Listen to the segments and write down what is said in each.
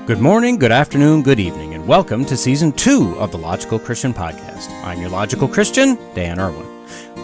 Good morning, good afternoon, good evening, and welcome to Season 2 of the Logical Christian Podcast. I'm your Logical Christian, Dan Erwin.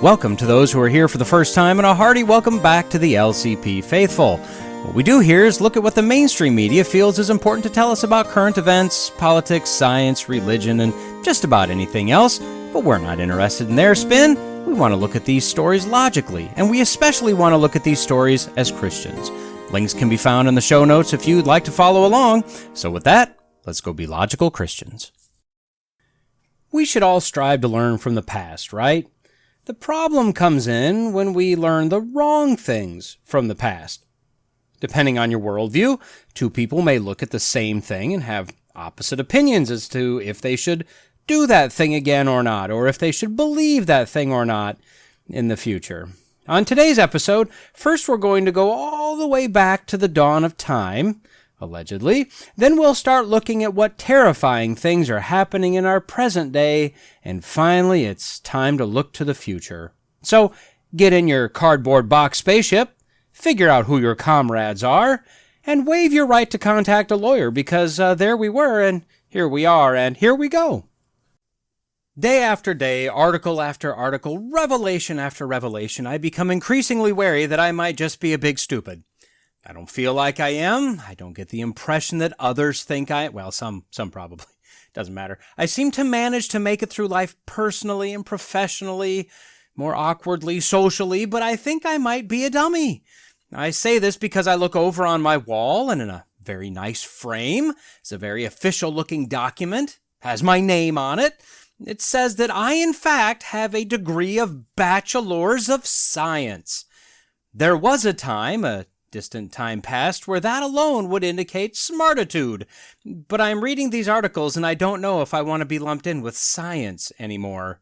Welcome to those who are here for the first time, and a hearty welcome back to the LCP faithful. What we do here is look at what the mainstream media feels is important to tell us about current events, politics, science, religion, and just about anything else, but we're not interested in their spin. We want to look at these stories logically, and we especially want to look at these stories as Christians. Links can be found in the show notes if you'd like to follow along. So with that, let's go be logical Christians. We should all strive to learn from the past, right? The problem comes in when we learn the wrong things from the past. Depending on your worldview, two people may look at the same thing and have opposite opinions as to if they should do that thing again or not, or if they should believe that thing or not in the future. On today's episode, first we're going to go all the way back to the dawn of time, allegedly. Then we'll start looking at what terrifying things are happening in our present day, and finally it's time to look to the future. So get in your cardboard box spaceship, figure out who your comrades are, and waive your right to contact a lawyer, because there we were, and here we are, and here we go. Day after day, article after article, revelation after revelation, I become increasingly wary that I might just be a big stupid. I don't feel like I am. I don't get the impression that others think some probably. Doesn't matter. I seem to manage to make it through life personally and professionally, more awkwardly, socially, but I think I might be a dummy. I say this because I look over on my wall, and in a very nice frame, it's a very official-looking document, has my name on it. It says that I, in fact, have a degree of Bachelors of Science. There was a time, a distant time past, where that alone would indicate smartitude. But I'm reading these articles, and I don't know if I want to be lumped in with science anymore.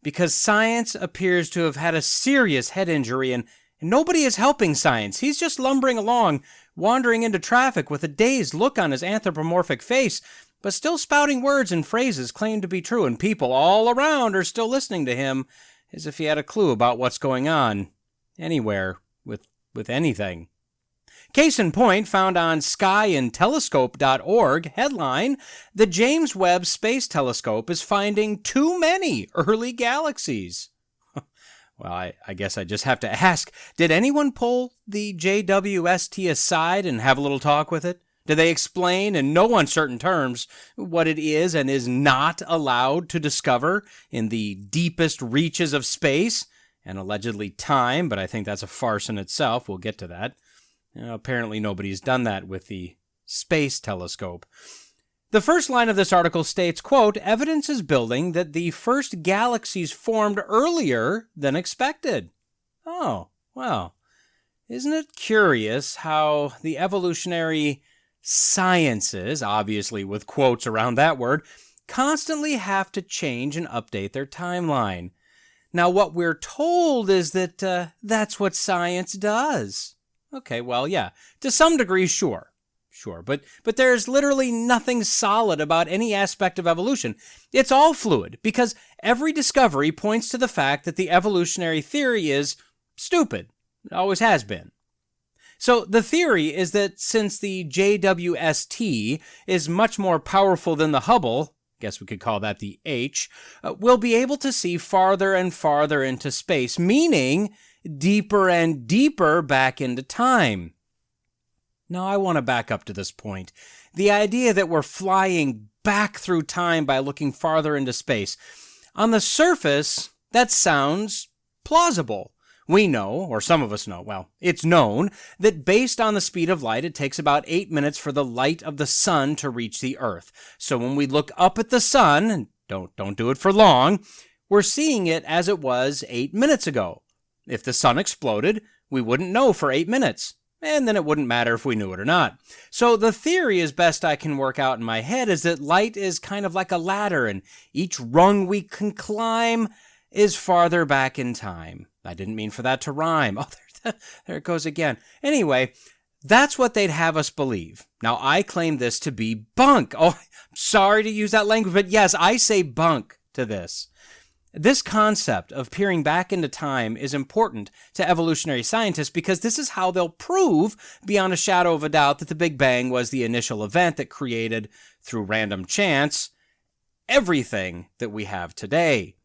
Because science appears to have had a serious head injury, and nobody is helping science. He's just lumbering along, wandering into traffic with a dazed look on his anthropomorphic face, but still spouting words and phrases claimed to be true, and people all around are still listening to him as if he had a clue about what's going on anywhere with anything. Case in point, found on skyandtelescope.org, headline, the James Webb Space Telescope is finding too many early galaxies. Well, I guess I just have to ask, did anyone pull the JWST aside and have a little talk with it? Do they explain in no uncertain terms what it is and is not allowed to discover in the deepest reaches of space and allegedly time? But I think that's a farce in itself. We'll get to that. Apparently nobody's done that with the space telescope. The first line of this article states, quote, evidence is building that the first galaxies formed earlier than expected. Oh, well, isn't it curious how the evolutionary sciences, obviously with quotes around that word, constantly have to change and update their timeline. Now, what we're told is that that's what science does. Okay, well, yeah, to some degree, sure, but there's literally nothing solid about any aspect of evolution. It's all fluid, because every discovery points to the fact that the evolutionary theory is stupid. It always has been. So the theory is that since the JWST is much more powerful than the Hubble, guess we could call that the H, we'll be able to see farther and farther into space, meaning deeper and deeper back into time. Now I want to back up to this point. The idea that we're flying back through time by looking farther into space. On the surface, that sounds plausible. We know, or some of us know, well, it's known, that based on the speed of light, it takes about 8 minutes for the light of the sun to reach the earth. So when we look up at the sun, and don't do it for long, we're seeing it as it was 8 minutes ago. If the sun exploded, we wouldn't know for 8 minutes, and then it wouldn't matter if we knew it or not. So the theory, as best I can work out in my head, is that light is kind of like a ladder, and each rung we can climb is farther back in time. I didn't mean for that to rhyme. Oh, there it goes again. Anyway, that's what they'd have us believe. Now, I claim this to be bunk. Oh, I'm sorry to use that language, but yes, I say bunk to this. This concept of peering back into time is important to evolutionary scientists because this is how they'll prove, beyond a shadow of a doubt, that the Big Bang was the initial event that created, through random chance, everything that we have today.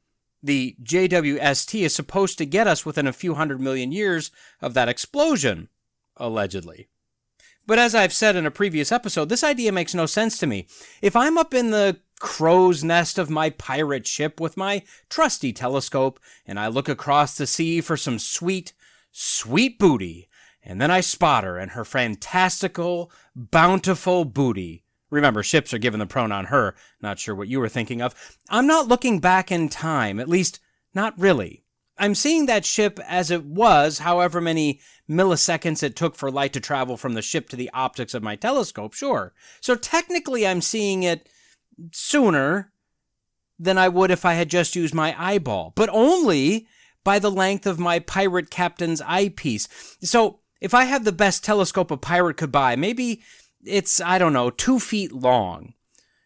The JWST is supposed to get us within a few 100 million years of that explosion, allegedly. But as I've said in a previous episode, this idea makes no sense to me. If I'm up in the crow's nest of my pirate ship with my trusty telescope, and I look across the sea for some sweet, sweet booty, and then I spot her and her fantastical, bountiful booty. Remember, ships are given the pronoun her, not sure what you were thinking of. I'm not looking back in time, at least not really. I'm seeing that ship as it was, however many milliseconds it took for light to travel from the ship to the optics of my telescope, sure. So technically I'm seeing it sooner than I would if I had just used my eyeball, but only by the length of my pirate captain's eyepiece. So if I have the best telescope a pirate could buy, maybe it's, 2 feet long.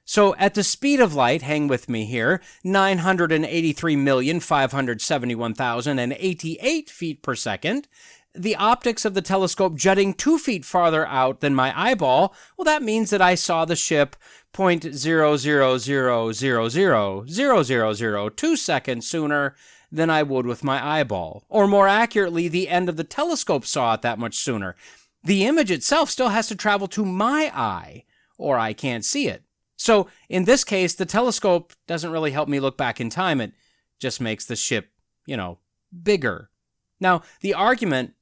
So at the speed of light, hang with me here, 983,571,088 feet per second, the optics of the telescope jutting 2 feet farther out than my eyeball, well, that means that I saw the ship 0.000000002 seconds sooner than I would with my eyeball. Or more accurately, the end of the telescope saw it that much sooner. The image itself still has to travel to my eye, or I can't see it. So in this case, the telescope doesn't really help me look back in time. It just makes the ship, bigger. Now, the argument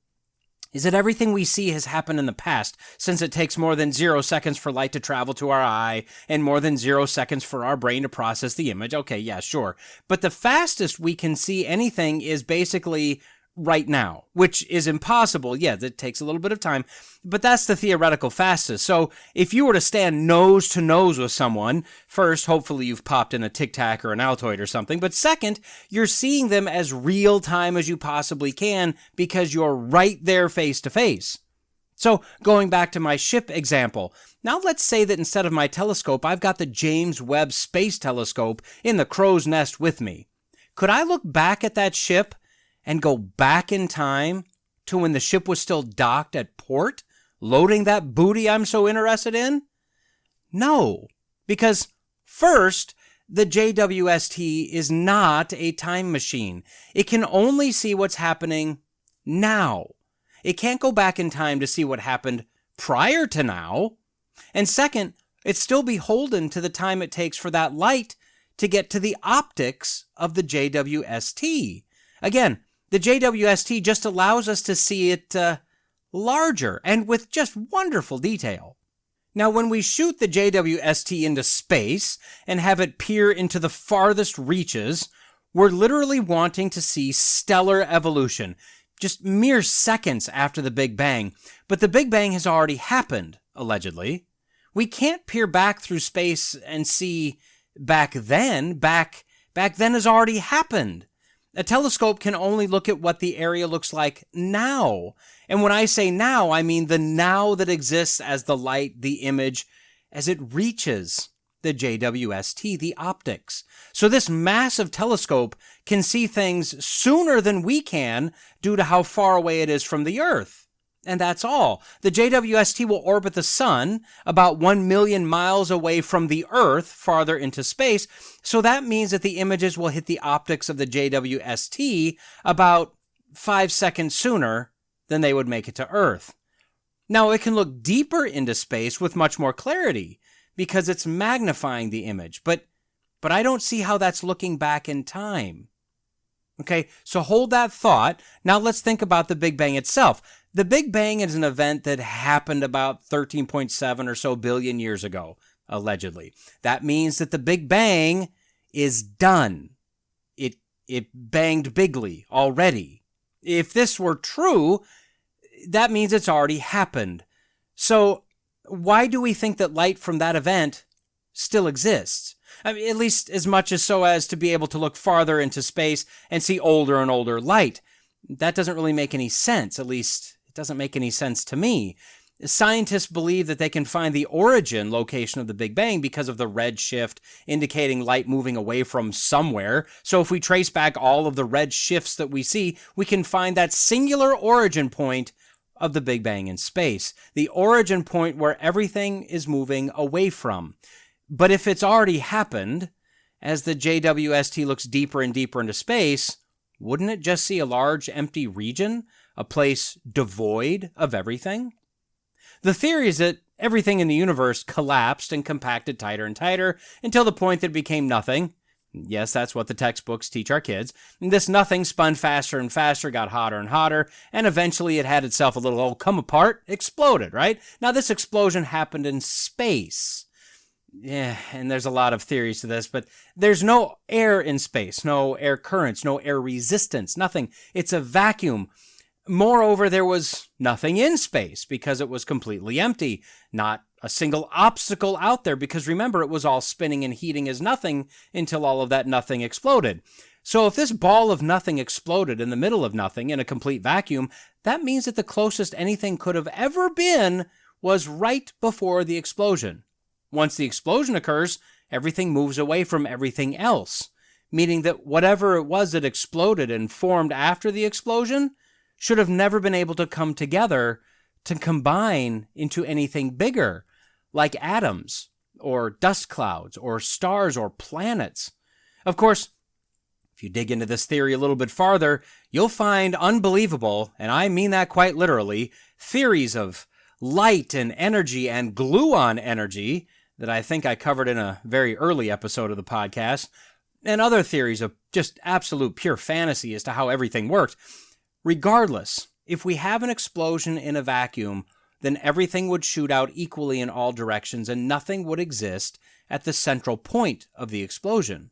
is that everything we see has happened in the past, since it takes more than 0 seconds for light to travel to our eye and more than 0 seconds for our brain to process the image. Okay, yeah, sure. But the fastest we can see anything is basically right now, which is impossible. Yeah, that takes a little bit of time, but that's the theoretical fastest. So if you were to stand nose to nose with someone, first, hopefully you've popped in a Tic Tac or an Altoid or something, but second, you're seeing them as real time as you possibly can because you're right there face to face. So going back to my ship example, now let's say that instead of my telescope, I've got the James Webb Space Telescope in the crow's nest with me. Could I look back at that ship and go back in time to when the ship was still docked at port, loading that booty I'm so interested in? No, because first, the JWST is not a time machine. It can only see what's happening now. It can't go back in time to see what happened prior to now. And second, it's still beholden to the time it takes for that light to get to the optics of the JWST. Again, the JWST just allows us to see it larger and with just wonderful detail. Now, when we shoot the JWST into space and have it peer into the farthest reaches, we're literally wanting to see stellar evolution, just mere seconds after the Big Bang. But the Big Bang has already happened, allegedly. We can't peer back through space and see back then. Back then has already happened. A telescope can only look at what the area looks like now. And when I say now, I mean the now that exists as the light, the image, as it reaches the JWST, the optics. So this massive telescope can see things sooner than we can due to how far away it is from the Earth. And that's all. The JWST will orbit the sun about 1 million miles away from the Earth, farther into space. So that means that the images will hit the optics of the JWST about 5 seconds sooner than they would make it to Earth. Now, it can look deeper into space with much more clarity because it's magnifying the image. But I don't see how that's looking back in time. Okay, so hold that thought. Now let's think about the Big Bang itself. The Big Bang is an event that happened about 13.7 or so billion years ago, allegedly. That means that the Big Bang is done. It banged bigly already. If this were true, that means it's already happened. So why do we think that light from that event still exists? I mean, at least as much as so as to be able to look farther into space and see older and older light. That doesn't really make any sense. At least it doesn't make any sense to me. Scientists believe that they can find the origin location of the Big Bang because of the red shift indicating light moving away from somewhere. So if we trace back all of the red shifts that we see, we can find that singular origin point of the Big Bang in space, the origin point where everything is moving away from. But if it's already happened, as the JWST looks deeper and deeper into space, wouldn't it just see a large empty region, a place devoid of everything? The theory is that everything in the universe collapsed and compacted tighter and tighter until the point that it became nothing. Yes, that's what the textbooks teach our kids. And this nothing spun faster and faster, got hotter and hotter, and eventually it had itself a little come apart, exploded, right? Now this explosion happened in space. Yeah, and there's a lot of theories to this, but there's no air in space, no air currents, no air resistance, nothing. It's a vacuum. Moreover, there was nothing in space because it was completely empty. Not a single obstacle out there because remember, it was all spinning and heating as nothing until all of that nothing exploded. So if this ball of nothing exploded in the middle of nothing in a complete vacuum, that means that the closest anything could have ever been was right before the explosion. Once the explosion occurs, everything moves away from everything else, meaning that whatever it was that exploded and formed after the explosion should have never been able to come together to combine into anything bigger, like atoms, or dust clouds, or stars, or planets. Of course, if you dig into this theory a little bit farther, you'll find unbelievable, and I mean that quite literally, theories of light and energy and gluon energy that I think I covered in a very early episode of the podcast, and other theories of just absolute pure fantasy as to how everything worked. Regardless, if we have an explosion in a vacuum, then everything would shoot out equally in all directions and nothing would exist at the central point of the explosion.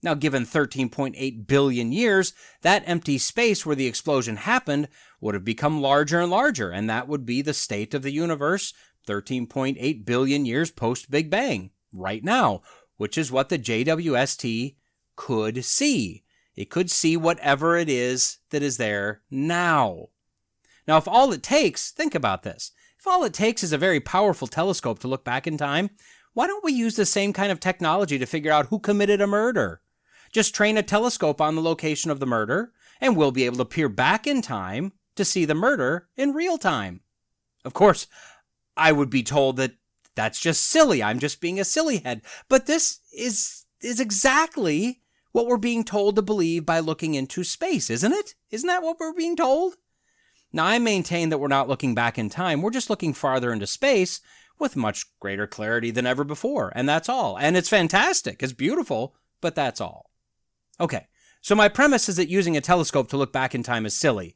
Now, given 13.8 billion years, that empty space where the explosion happened would have become larger and larger, and that would be the state of the universe 13.8 billion years post-Big Bang, right now, which is what the JWST could see. It could see whatever it is that is there now. Now, if all it takes, think about this, if all it takes is a very powerful telescope to look back in time, why don't we use the same kind of technology to figure out who committed a murder? Just train a telescope on the location of the murder, and we'll be able to peer back in time to see the murder in real time. Of course, I would be told that that's just silly. I'm just being a silly head. But this is exactly what we're being told to believe by looking into space, isn't it? Isn't that what we're being told? Now, I maintain that we're not looking back in time. We're just looking farther into space with much greater clarity than ever before. And that's all. And it's fantastic. It's beautiful, but that's all. Okay, so my premise is that using a telescope to look back in time is silly.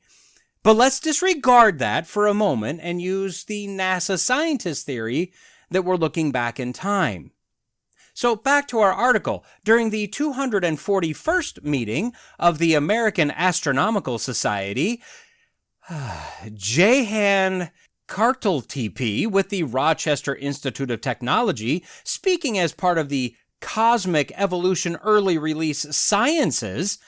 But let's disregard that for a moment and use the NASA scientist theory that we're looking back in time. So back to our article. During the 241st meeting of the American Astronomical Society, Jehan Karteltepe with the Rochester Institute of Technology, speaking as part of the Cosmic Evolution Early Release Sciences,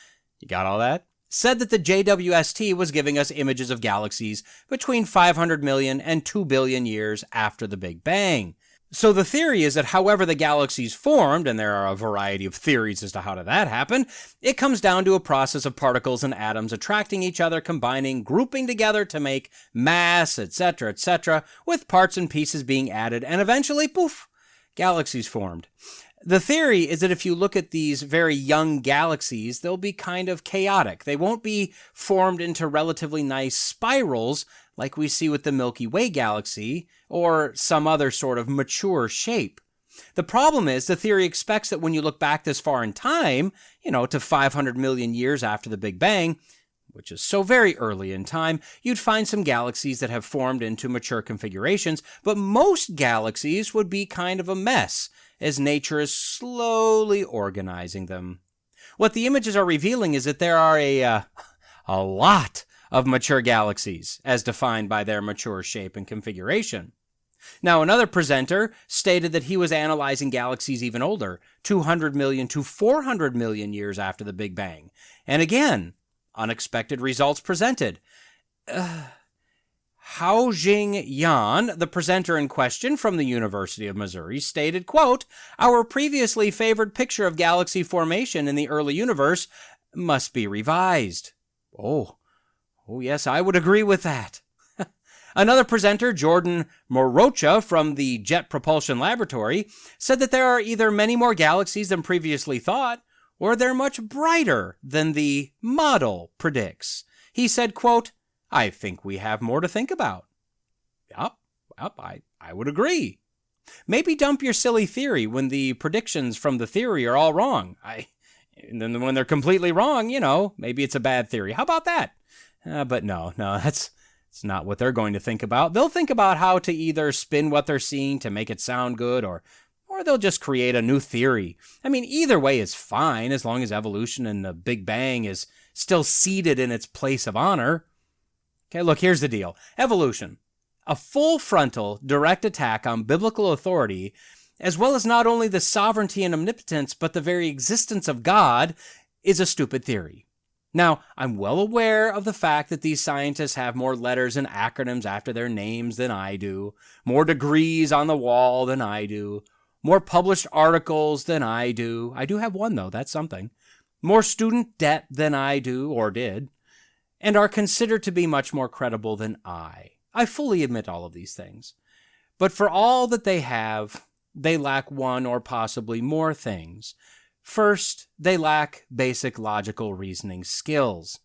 you got all that? Said that the JWST was giving us images of galaxies between 500 million and 2 billion years after the Big Bang. So the theory is that however the galaxies formed, and there are a variety of theories as to how did that happen, it comes down to a process of particles and atoms attracting each other, combining, grouping together to make mass, etc., with parts and pieces being added, and eventually, poof, galaxies formed. The theory is that if you look at these very young galaxies, they'll be kind of chaotic. They won't be formed into relatively nice spirals like we see with the Milky Way galaxy or some other sort of mature shape. The problem is the theory expects that when you look back this far in time, to 500 million years after the Big Bang, which is so very early in time, you'd find some galaxies that have formed into mature configurations, but most galaxies would be kind of a mess, as nature is slowly organizing them. What the images are revealing is that there are a lot of mature galaxies, as defined by their mature shape and configuration. Now, another presenter stated that he was analyzing galaxies even older, 200 million to 400 million years after the Big Bang. And again, unexpected results presented. Haojing Yan, the presenter in question from the University of Missouri, stated, quote, "Our previously favored picture of galaxy formation in the early universe must be revised." Oh, yes, I would agree with that. Another presenter, Jordan Morocha from the Jet Propulsion Laboratory, said that there are either many more galaxies than previously thought, or they're much brighter than the model predicts. He said, quote, "I think we have more to think about." Yup, I would agree. Maybe dump your silly theory when the predictions from the theory are all wrong. And then when they're completely wrong, maybe it's a bad theory. How about that? But no, it's not what they're going to think about. They'll think about how to either spin what they're seeing to make it sound good, or they'll just create a new theory. I mean, either way is fine as long as evolution and the Big Bang is still seated in its place of honor. Okay, look, here's the deal. Evolution, a full frontal, direct attack on biblical authority, as well as not only the sovereignty and omnipotence, but the very existence of God, is a stupid theory. Now, I'm well aware of the fact that these scientists have more letters and acronyms after their names than I do, more degrees on the wall than I do, more published articles than I do. I do have one, though. That's something. More student debt than I do, or did, and are considered to be much more credible than I. I fully admit all of these things. But for all that they have, they lack one or possibly more things. First, they lack basic logical reasoning skills.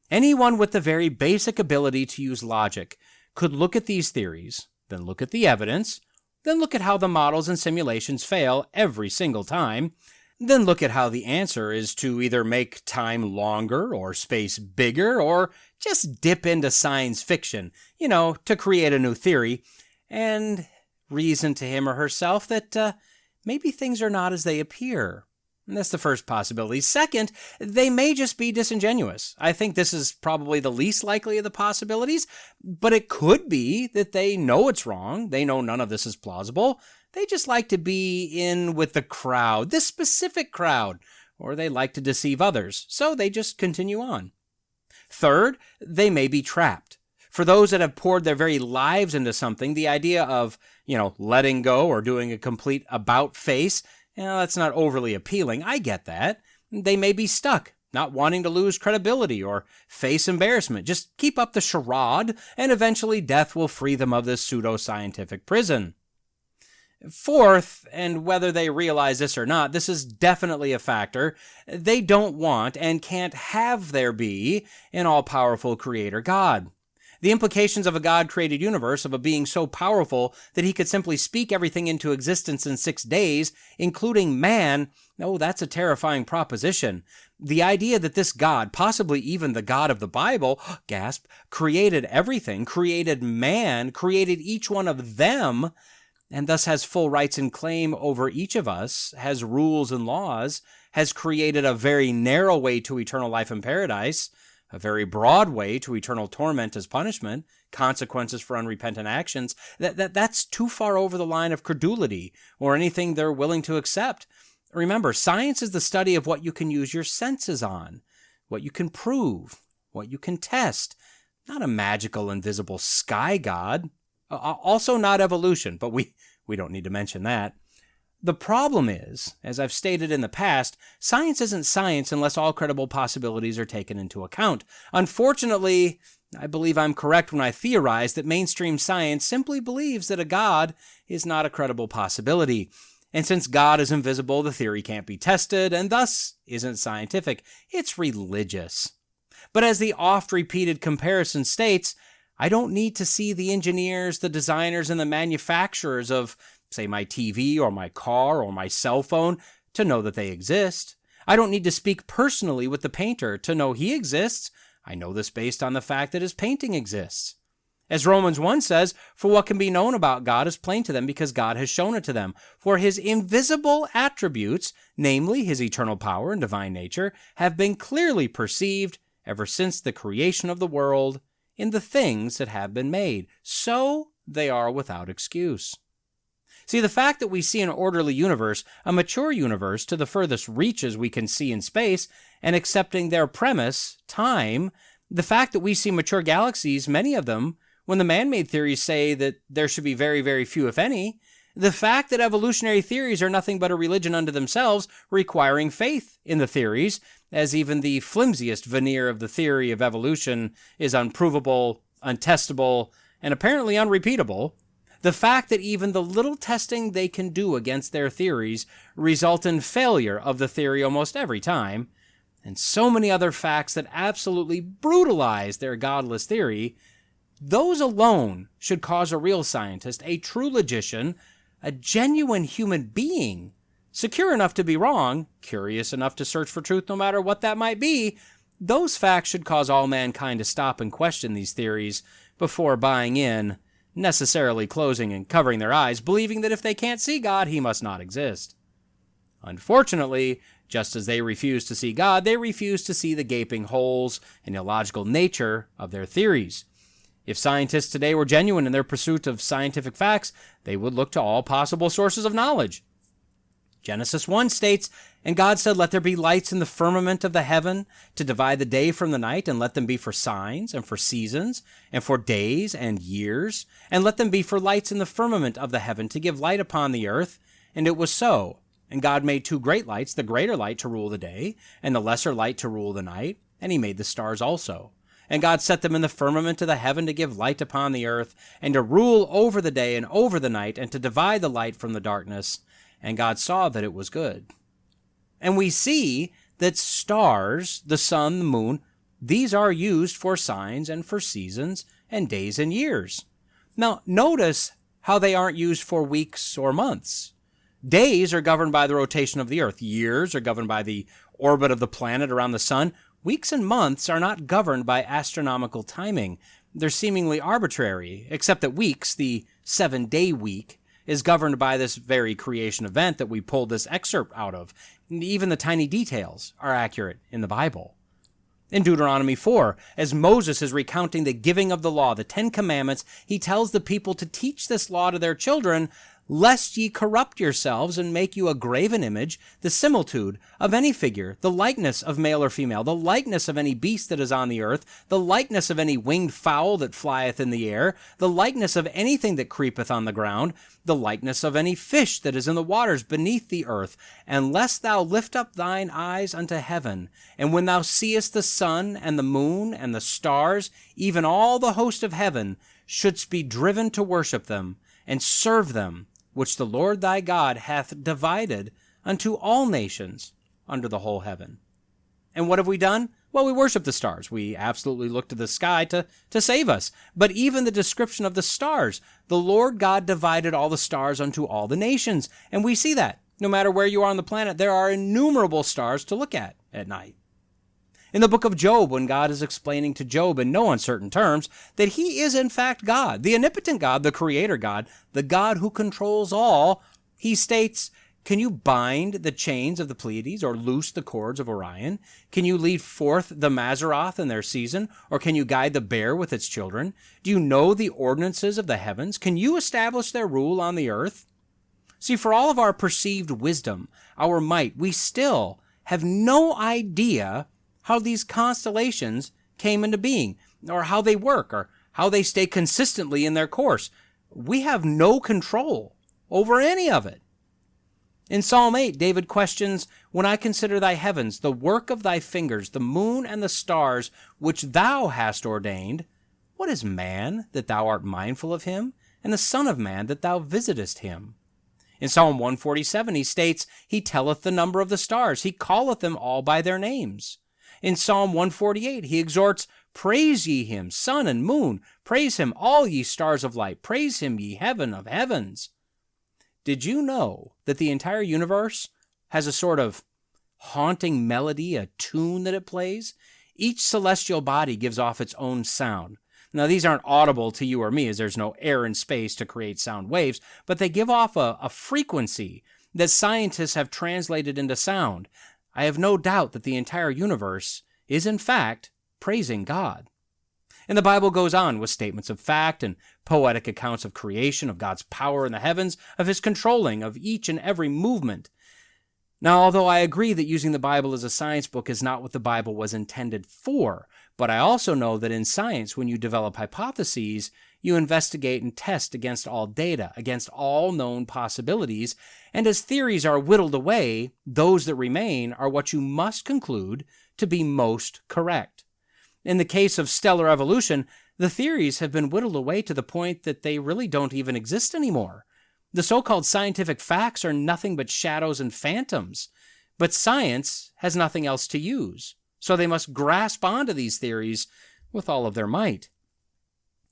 Anyone with the very basic ability to use logic could look at these theories, then look at the evidence, then look at how the models and simulations fail every single time, then look at how the answer is to either make time longer or space bigger, or just dip into science fiction, to create a new theory, and reason to him or herself that maybe things are not as they appear. And that's the first possibility. Second, they may just be disingenuous. I think this is probably the least likely of the possibilities, but it could be that they know it's wrong. They know none of this is plausible. They just like to be in with the crowd, this specific crowd, or they like to deceive others, so they just continue on. Third, they may be trapped. For those that have poured their very lives into something, the idea of, letting go or doing a complete about face, that's not overly appealing. I get that. They may be stuck, not wanting to lose credibility or face embarrassment. Just keep up the charade, and eventually death will free them of this pseudo-scientific prison. Fourth, and whether they realize this or not, this is definitely a factor, they don't want and can't have there be an all-powerful creator God. The implications of a God-created universe, of a being so powerful that he could simply speak everything into existence in 6 days, including man, that's a terrifying proposition. The idea that this God, possibly even the God of the Bible, gasp, created everything, created man, created each one of them, and thus has full rights and claim over each of us, has rules and laws, has created a very narrow way to eternal life in paradise, a very broad way to eternal torment as punishment, consequences for unrepentant actions, that's too far over the line of credulity or anything they're willing to accept. Remember, science is the study of what you can use your senses on, what you can prove, what you can test, not a magical invisible sky god. Also not evolution, but we don't need to mention that. The problem is, as I've stated in the past, science isn't science unless all credible possibilities are taken into account. Unfortunately, I believe I'm correct when I theorize that mainstream science simply believes that a God is not a credible possibility. And since God is invisible, the theory can't be tested, and thus isn't scientific. It's religious. But as the oft-repeated comparison states, I don't need to see the engineers, the designers, and the manufacturers of, say, my TV or my car or my cell phone to know that they exist. I don't need to speak personally with the painter to know he exists. I know this based on the fact that his painting exists. As Romans 1 says, for what can be known about God is plain to them because God has shown it to them. For his invisible attributes, namely his eternal power and divine nature, have been clearly perceived ever since the creation of the world in the things that have been made. So they are without excuse. See, the fact that we see an orderly universe, a mature universe to the furthest reaches we can see in space, and accepting their premise, time, the fact that we see mature galaxies, many of them, when the man-made theories say that there should be very, very few, if any. The fact that evolutionary theories are nothing but a religion unto themselves, requiring faith in the theories, as even the flimsiest veneer of the theory of evolution is unprovable, untestable, and apparently unrepeatable. The fact that even the little testing they can do against their theories result in failure of the theory almost every time, and so many other facts that absolutely brutalize their godless theory, those alone should cause a real scientist, a true logician, a genuine human being, secure enough to be wrong, curious enough to search for truth no matter what that might be. Those facts should cause all mankind to stop and question these theories before buying in, necessarily closing and covering their eyes, believing that if they can't see God, he must not exist. Unfortunately, just as they refuse to see God, they refuse to see the gaping holes and illogical nature of their theories. If scientists today were genuine in their pursuit of scientific facts, they would look to all possible sources of knowledge. Genesis 1 states, "And God said, Let there be lights in the firmament of the heaven to divide the day from the night, and let them be for signs, and for seasons, and for days and years, and let them be for lights in the firmament of the heaven to give light upon the earth. And it was so. And God made two great lights, the greater light to rule the day, and the lesser light to rule the night. And he made the stars also. And God set them in the firmament of the heaven to give light upon the earth, and to rule over the day and over the night, and to divide the light from the darkness. And God saw that it was good." And we see that stars, the sun, the moon, these are used for signs and for seasons and days and years. Now, notice how they aren't used for weeks or months. Days are governed by the rotation of the earth. Years are governed by the orbit of the planet around the sun. Weeks and months are not governed by astronomical timing. They're seemingly arbitrary, except that weeks, the 7-day week, is governed by this very creation event that we pulled this excerpt out of. Even the tiny details are accurate in the Bible. In Deuteronomy 4, as Moses is recounting the giving of the law, the 10 Commandments, he tells the people to teach this law to their children, "Lest ye corrupt yourselves and make you a graven image, the similitude of any figure, the likeness of male or female, the likeness of any beast that is on the earth, the likeness of any winged fowl that flieth in the air, the likeness of anything that creepeth on the ground, the likeness of any fish that is in the waters beneath the earth. And lest thou lift up thine eyes unto heaven, and when thou seest the sun and the moon and the stars, even all the host of heaven, shouldst be driven to worship them, and serve them, which the Lord thy God hath divided unto all nations under the whole heaven." And what have we done? Well, we worship the stars. We absolutely look to the sky to save us. But even the description of the stars, the Lord God divided all the stars unto all the nations. And we see that. No matter where you are on the planet, there are innumerable stars to look at night. In the book of Job, when God is explaining to Job in no uncertain terms that he is in fact God, the omnipotent God, the creator God, the God who controls all, he states, "Can you bind the chains of the Pleiades or loose the cords of Orion? Can you lead forth the Mazzaroth in their season, or can you guide the bear with its children? Do you know the ordinances of the heavens? Can you establish their rule on the earth?" See, for all of our perceived wisdom, our might, we still have no idea how these constellations came into being, or how they work, or how they stay consistently in their course. We have no control over any of it. In Psalm 8, David questions, "When I consider thy heavens, the work of thy fingers, the moon and the stars, which thou hast ordained, what is man, that thou art mindful of him, and the son of man, that thou visitest him?" In Psalm 147, he states, "He telleth the number of the stars, he calleth them all by their names." In Psalm 148, he exhorts, "Praise ye him, sun and moon. Praise him, all ye stars of light. Praise him, ye heaven of heavens." Did you know that the entire universe has a sort of haunting melody, a tune that it plays? Each celestial body gives off its own sound. Now, these aren't audible to you or me, as there's no air and space to create sound waves, but they give off a frequency that scientists have translated into sound. I have no doubt that the entire universe is, in fact, praising God. And the Bible goes on with statements of fact and poetic accounts of creation, of God's power in the heavens, of his controlling of each and every movement. Now, although I agree that using the Bible as a science book is not what the Bible was intended for, but I also know that in science, when you develop hypotheses, You investigate and test against all data, against all known possibilities, and as theories are whittled away, those that remain are what you must conclude to be most correct. In the case of stellar evolution, the theories have been whittled away to the point that they really don't even exist anymore. The so-called scientific facts are nothing but shadows and phantoms, but science has nothing else to use, so they must grasp onto these theories with all of their might.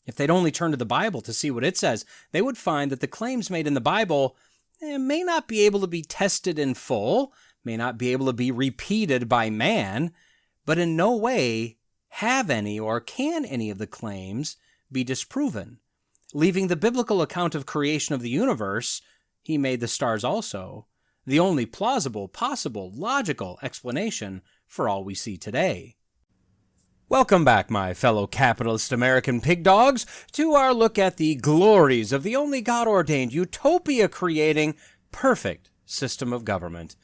If they'd only turn to the Bible to see what it says, they would find that the claims made in the Bible may not be able to be tested in full, may not be able to be repeated by man, but in no way have any or can any of the claims be disproven. Leaving the biblical account of creation of the universe, he made the stars also, the only plausible, possible, logical explanation for all we see today. Welcome back, my fellow capitalist American pig dogs, to our look at the glories of the only God-ordained, utopia-creating, perfect system of government,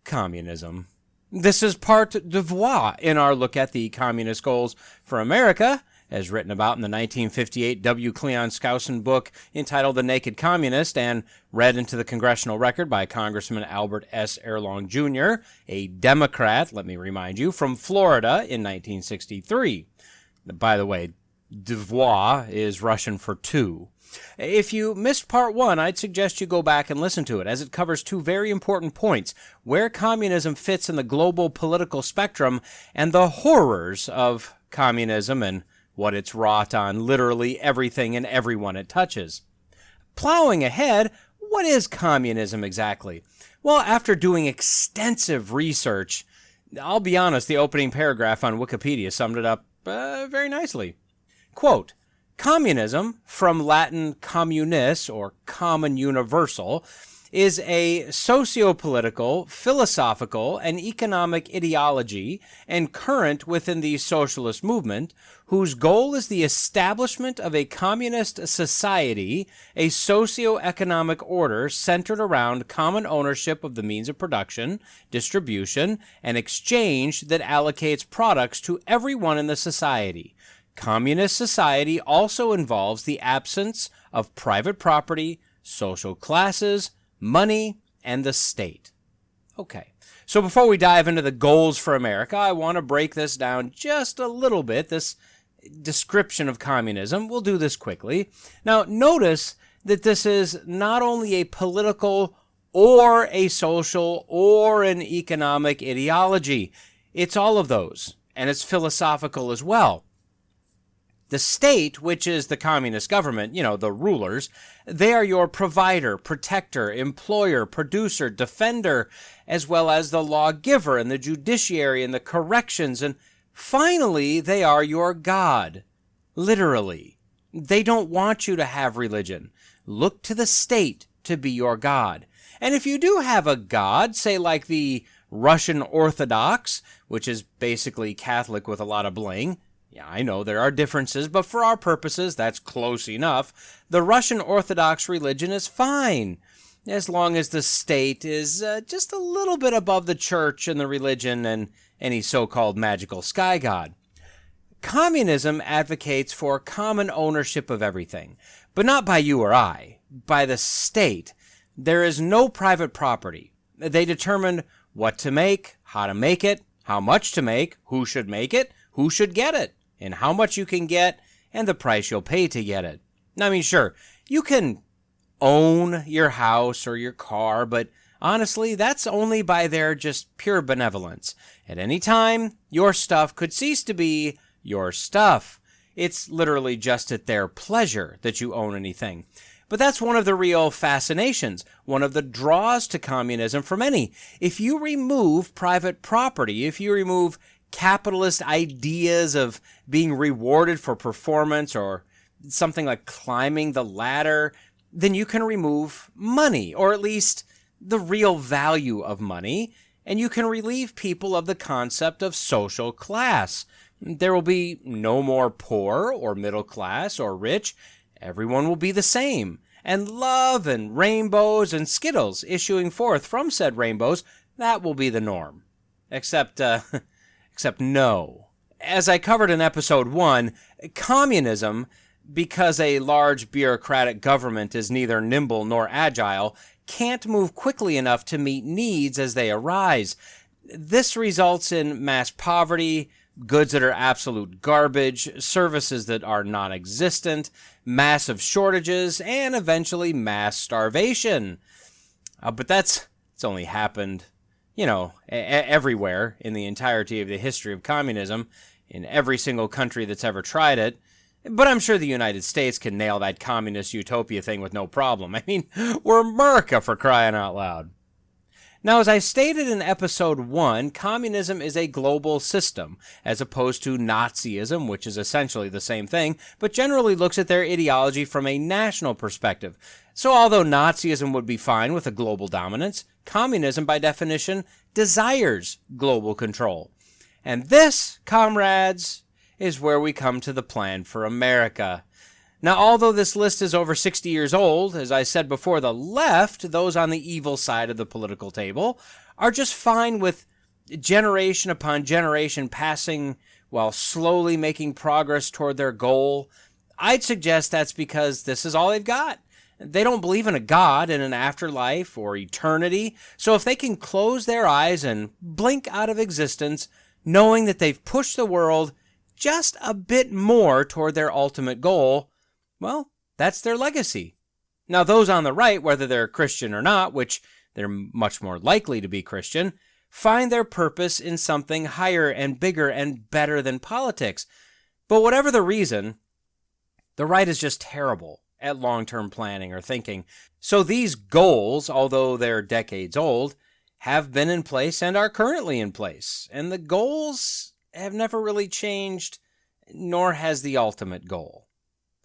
communism. This is part devoir in our look at the communist goals for America, as written about in the 1958 W. Cleon Skousen book entitled The Naked Communist and read into the congressional record by Congressman Albert S. Erlong Jr., a Democrat, let me remind you, from Florida in 1963. By the way, devoir is Russian for two. If you missed part one, I'd suggest you go back and listen to it, as it covers two very important points: where communism fits in the global political spectrum and the horrors of communism and what it's wrought on literally everything and everyone it touches. Plowing ahead, what is communism exactly? Well, after doing extensive research, I'll be honest, the opening paragraph on Wikipedia summed it up very nicely. Quote, "Communism, from Latin communis, or common universal, is a socio-political, philosophical, and economic ideology and current within the socialist movement, whose goal is the establishment of a communist society, a socio-economic order centered around common ownership of the means of production, distribution, and exchange that allocates products to everyone in the society. Communist society also involves the absence of private property, social classes, money, and the state." Okay, so before we dive into the goals for America, I want to break this down just a little bit, this description of communism. We'll do this quickly. Now, notice that this is not only a political or a social or an economic ideology. It's all of those, and it's philosophical as well. The state, which is the communist government, the rulers, they are your provider, protector, employer, producer, defender, as well as the lawgiver and the judiciary and the corrections. And finally, they are your God. Literally. They don't want you to have religion. Look to the state to be your God. And if you do have a God, say like the Russian Orthodox, which is basically Catholic with a lot of bling, yeah, I know there are differences, but for our purposes, that's close enough. The Russian Orthodox religion is fine, as long as the state is just a little bit above the church and the religion and any so-called magical sky god. Communism advocates for common ownership of everything, but not by you or I, by the state. There is no private property. They determine what to make, how to make it, how much to make, who should make it, who should get it, and how much you can get, and the price you'll pay to get it. I mean, sure, you can own your house or your car, but honestly, that's only by their just pure benevolence. At any time, your stuff could cease to be your stuff. It's literally just at their pleasure that you own anything. But that's one of the real fascinations, one of the draws to communism for many. If you remove private property, if you remove capitalist ideas of being rewarded for performance or something like climbing the ladder, then you can remove money, or at least the real value of money, and you can relieve people of the concept of social class. There will be no more poor or middle class or rich. Everyone will be the same, and love and rainbows and Skittles issuing forth from said rainbows, that will be the norm. Except no. As I covered in episode 1, communism because a large bureaucratic government is neither nimble nor agile, can't move quickly enough to meet needs as they arise. This results in mass poverty, goods that are absolute garbage, services that are non-existent, massive shortages, and eventually mass starvation. But it's only happened, everywhere in the entirety of the history of communism, in every single country that's ever tried it. But I'm sure the United States can nail that communist utopia thing with no problem. I mean, we're America, for crying out loud. Now, as I stated in episode 1, communism is a global system, as opposed to Nazism, which is essentially the same thing, but generally looks at their ideology from a national perspective. So although Nazism would be fine with a global dominance, communism, by definition, desires global control. And this, comrades, is where we come to the plan for America. Now, although this list is over 60 years old, as I said before, the left, those on the evil side of the political table, are just fine with generation upon generation passing while slowly making progress toward their goal. I'd suggest that's because this is all they've got. They don't believe in a God, in an afterlife, or eternity, so if they can close their eyes and blink out of existence, knowing that they've pushed the world just a bit more toward their ultimate goal, well, that's their legacy. Now, those on the right, whether they're Christian or not, which they're much more likely to be Christian, find their purpose in something higher and bigger and better than politics. But whatever the reason, the right is just terrible at long-term planning or thinking. So these goals, although they're decades old, have been in place and are currently in place. And the goals have never really changed, nor has the ultimate goal.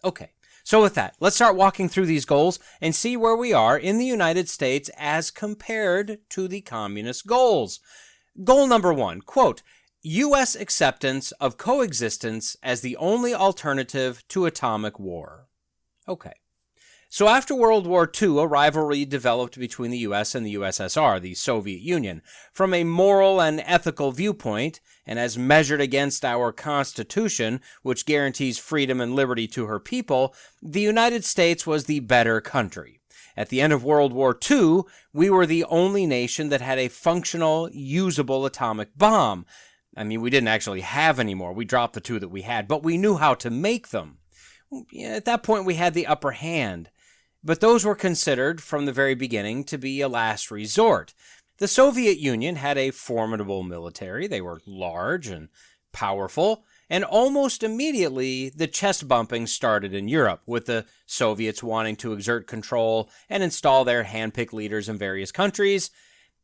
Okay. So with that, let's start walking through these goals and see where we are in the United States as compared to the communist goals. Goal number 1, quote, U.S. acceptance of coexistence as the only alternative to atomic war. Okay. So after World War II, a rivalry developed between the U.S. and the USSR, the Soviet Union. From a moral and ethical viewpoint, and as measured against our Constitution, which guarantees freedom and liberty to her people, the United States was the better country. At the end of World War II, we were the only nation that had a functional, usable atomic bomb. I mean, we didn't actually have any more. We dropped the 2 that we had, but we knew how to make them. At that point, we had the upper hand. But those were considered from the very beginning to be a last resort. The Soviet Union had a formidable military. They were large and powerful, and almost immediately the chest bumping started in Europe, with the Soviets wanting to exert control and install their hand-picked leaders in various countries,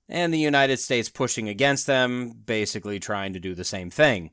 and the United States pushing against them, basically trying to do the same thing.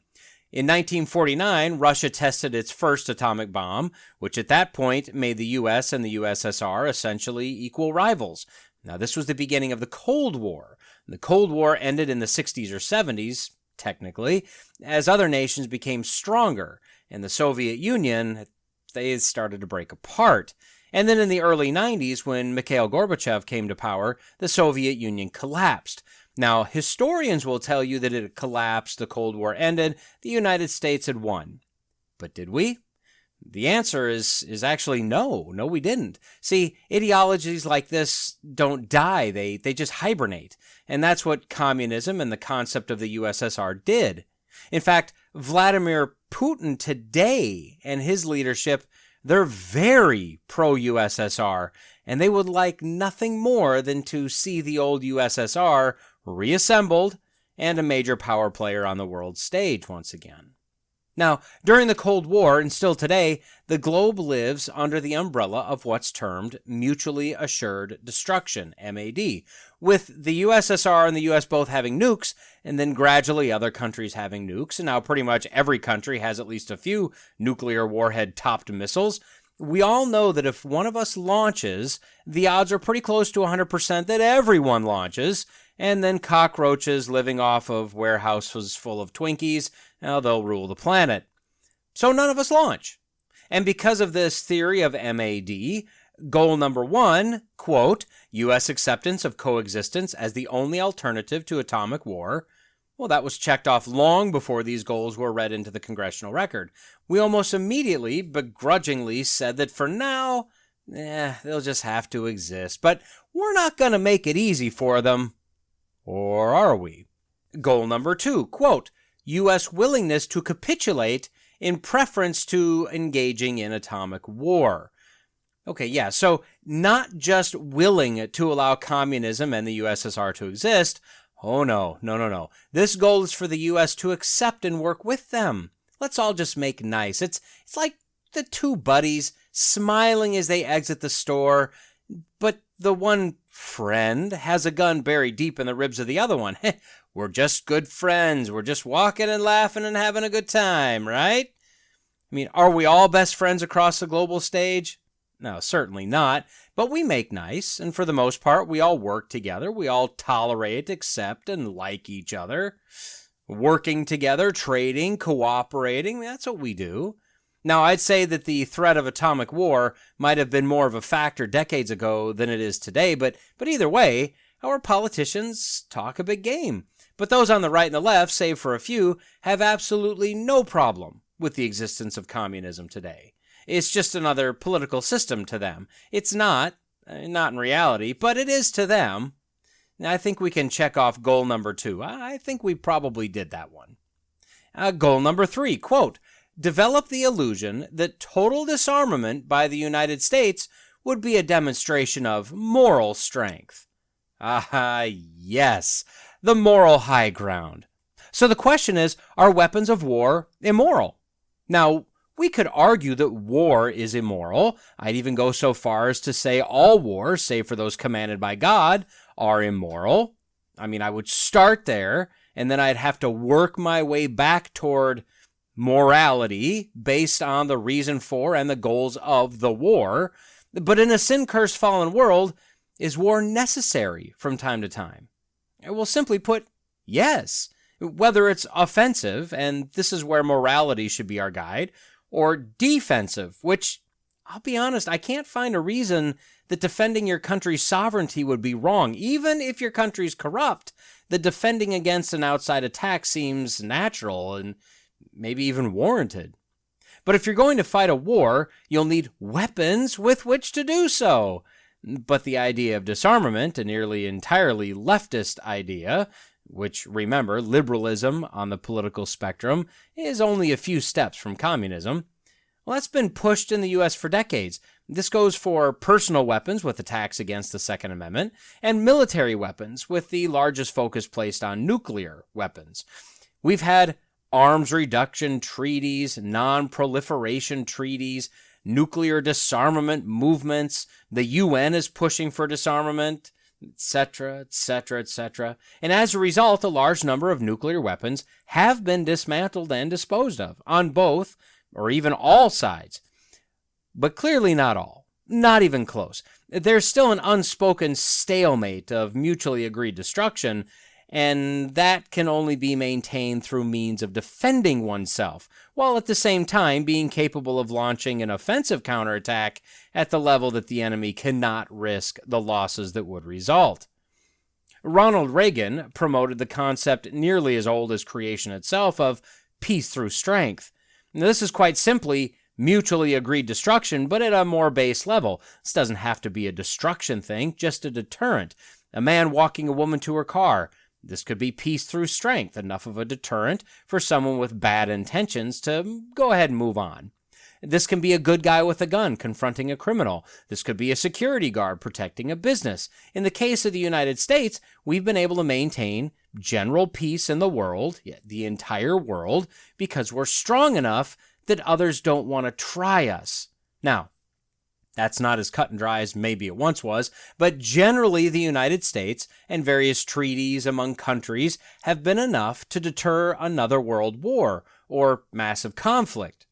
In 1949, Russia tested its first atomic bomb, which at that point made the U.S. and the USSR essentially equal rivals. Now, this was the beginning of the Cold War. The Cold War ended in the 60s or 70s, technically, as other nations became stronger, and the Soviet Union, they started to break apart. And then in the early 90s, when Mikhail Gorbachev came to power, the Soviet Union collapsed. Now, historians will tell you that it collapsed, the Cold War ended, the United States had won. But did we? The answer is actually no. No, we didn't. See, ideologies like this don't die. They just hibernate. And that's what communism and the concept of the USSR did. In fact, Vladimir Putin today and his leadership, they're very pro-USSR, and they would like nothing more than to see the old USSR reassembled and a major power player on the world stage once again. Now, during the Cold War, and still today, the globe lives under the umbrella of what's termed mutually assured destruction, MAD, with the USSR and the US both having nukes, and then gradually other countries having nukes, and now pretty much every country has at least a few nuclear warhead-topped missiles. We all know that if one of us launches, the odds are pretty close to 100% that everyone launches, and then cockroaches living off of warehouses full of Twinkies, they'll rule the planet. So none of us launch. And because of this theory of MAD, goal number 1, quote, U.S. acceptance of coexistence as the only alternative to atomic war, Well, that was checked off long before these goals were read into the congressional record. We almost immediately, begrudgingly said that for now, they'll just have to exist. But we're not going to make it easy for them. Or are we? Goal number 2, quote, U.S. willingness to capitulate in preference to engaging in atomic war. Okay, yeah, so not just willing to allow communism and the USSR to exist. Oh, no. This goal is for the U.S. to accept and work with them. Let's all just make nice. It's like the two buddies smiling as they exit the store, but the one friend has a gun buried deep in the ribs of the other one. We're just good friends. We're just walking and laughing and having a good time, right? I mean, are we all best friends across the global stage? No, certainly not. But we make nice, and for the most part, we all work together. We all tolerate, accept, and like each other. Working together, trading, cooperating, that's what we do. Now, I'd say that the threat of atomic war might have been more of a factor decades ago than it is today, but either way, our politicians talk a big game. But those on the right and the left, save for a few, have absolutely no problem with the existence of communism today. It's just another political system to them. It's not in reality, but it is to them. Now, I think we can check off goal number 2. I think we probably did that one. Goal number 3, quote, develop the illusion that total disarmament by the United States would be a demonstration of moral strength. Yes, the moral high ground. So the question is, are weapons of war immoral? Now, we could argue that war is immoral. I'd even go so far as to say all wars, save for those commanded by God, are immoral. I mean, I would start there, and then I'd have to work my way back toward morality based on the reason for and the goals of the war. But in a sin-cursed fallen world, is war necessary from time to time? Well, simply put, yes. Whether it's offensive, and this is where morality should be our guide, or defensive, which, I'll be honest, I can't find a reason that defending your country's sovereignty would be wrong. Even if your country's corrupt, the defending against an outside attack seems natural and maybe even warranted. But if you're going to fight a war, you'll need weapons with which to do so. But the idea of disarmament, a nearly entirely leftist idea, which, remember, liberalism on the political spectrum is only a few steps from communism, well, that's been pushed in the U.S. for decades. This goes for personal weapons with attacks against the Second Amendment, and military weapons with the largest focus placed on nuclear weapons. We've had arms reduction treaties, non-proliferation treaties, nuclear disarmament movements. The UN is pushing for disarmament, etc., etc., etc. And as a result, a large number of nuclear weapons have been dismantled and disposed of on both or even all sides. But clearly not all. Not even close. There's still an unspoken stalemate of mutually agreed destruction, and that can only be maintained through means of defending oneself, while at the same time being capable of launching an offensive counterattack at the level that the enemy cannot risk the losses that would result. Ronald Reagan promoted the concept nearly as old as creation itself of peace through strength. Now, this is quite simply mutually agreed destruction, but at a more base level. This doesn't have to be a destruction thing, just a deterrent. A man walking a woman to her car. This could be peace through strength, enough of a deterrent for someone with bad intentions to go ahead and move on. This can be a good guy with a gun confronting a criminal. This could be a security guard protecting a business. In the case of the United States, we've been able to maintain general peace in the world, the entire world, because we're strong enough that others don't want to try us. Now, that's not as cut and dry as maybe it once was, but generally the United States and various treaties among countries have been enough to deter another world war or massive conflict.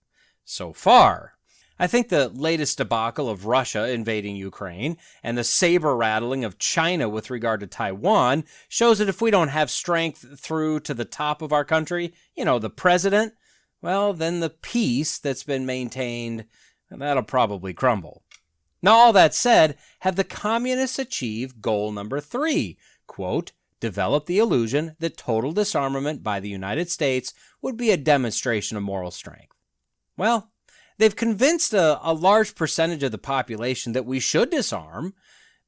So far. I think the latest debacle of Russia invading Ukraine and the saber-rattling of China with regard to Taiwan shows that if we don't have strength through to the top of our country, the president, well, then the peace that's been maintained, that'll probably crumble. Now, all that said, have the communists achieved goal number 3, quote, developed the illusion that total disarmament by the United States would be a demonstration of moral strength. Well, they've convinced a large percentage of the population that we should disarm,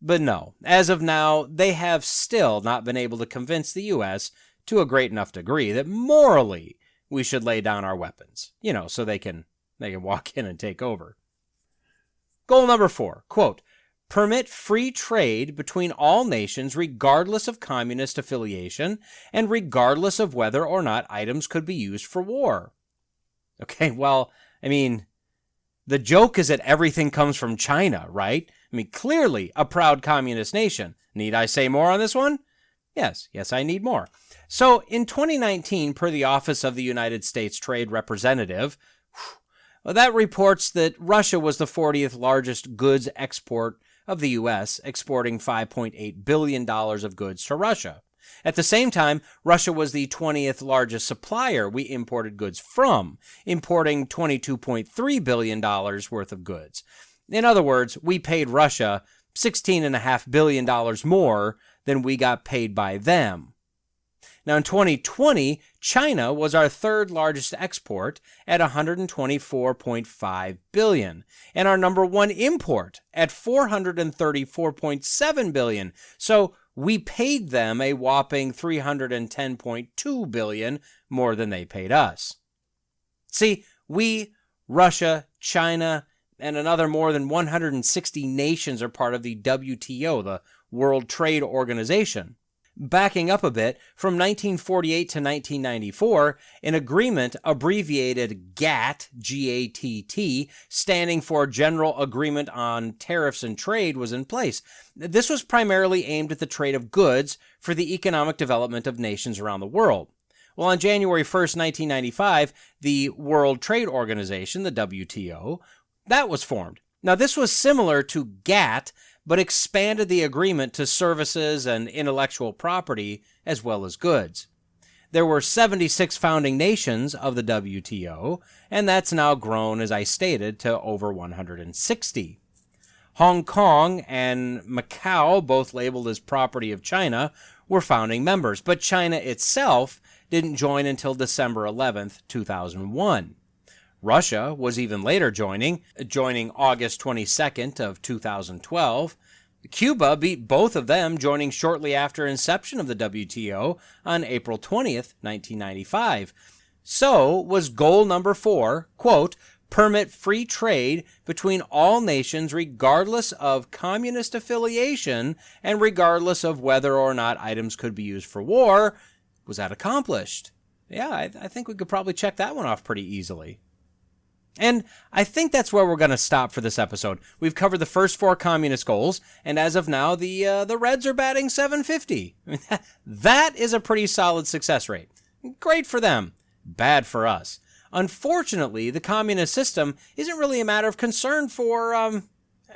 but no, as of now, they have still not been able to convince the U.S. to a great enough degree that morally we should lay down our weapons, so they can walk in and take over. Goal number 4, quote, permit free trade between all nations regardless of communist affiliation and regardless of whether or not items could be used for war. Okay, well, the joke is that everything comes from China, right? Clearly a proud communist nation. Need I say more on this one? Yes, I need more. So in 2019, per the Office of the United States Trade Representative, that reports that Russia was the 40th largest goods export of the U.S., exporting $5.8 billion of goods to Russia. At the same time, Russia was the 20th largest supplier we imported goods from, importing $22.3 billion worth of goods. In other words, we paid Russia $16.5 billion more than we got paid by them. Now, in 2020, China was our third largest export at $124.5 billion, and our number one import at $434.7 billion. So we paid them a whopping $310.2 billion more than they paid us. See, we, Russia, China, and another more than 160 nations are part of the WTO, the World Trade Organization. Backing up a bit, from 1948 to 1994, an agreement abbreviated GATT, G-A-T-T, standing for General Agreement on Tariffs and Trade, was in place. This was primarily aimed at the trade of goods for the economic development of nations around the world. Well, on January 1st, 1995, the World Trade Organization, the WTO, that was formed. Now, this was similar to GATT, but expanded the agreement to services and intellectual property as well as goods. There were 76 founding nations of the WTO, and that's now grown, as I stated, to over 160. Hong Kong and Macau, both labeled as property of China, were founding members, but China itself didn't join until December 11th, 2001. Russia was even later joining August 22nd of 2012. Cuba beat both of them, joining shortly after inception of the WTO on April 20th, 1995. So was goal number 4, quote, permit free trade between all nations regardless of communist affiliation and regardless of whether or not items could be used for war. Was that accomplished? Yeah, I think we could probably check that one off pretty easily. And I think that's where we're going to stop for this episode. We've covered the first 4 communist goals, and as of now, the Reds are batting .750. That is a pretty solid success rate. Great for them. Bad for us. Unfortunately, the communist system isn't really a matter of concern for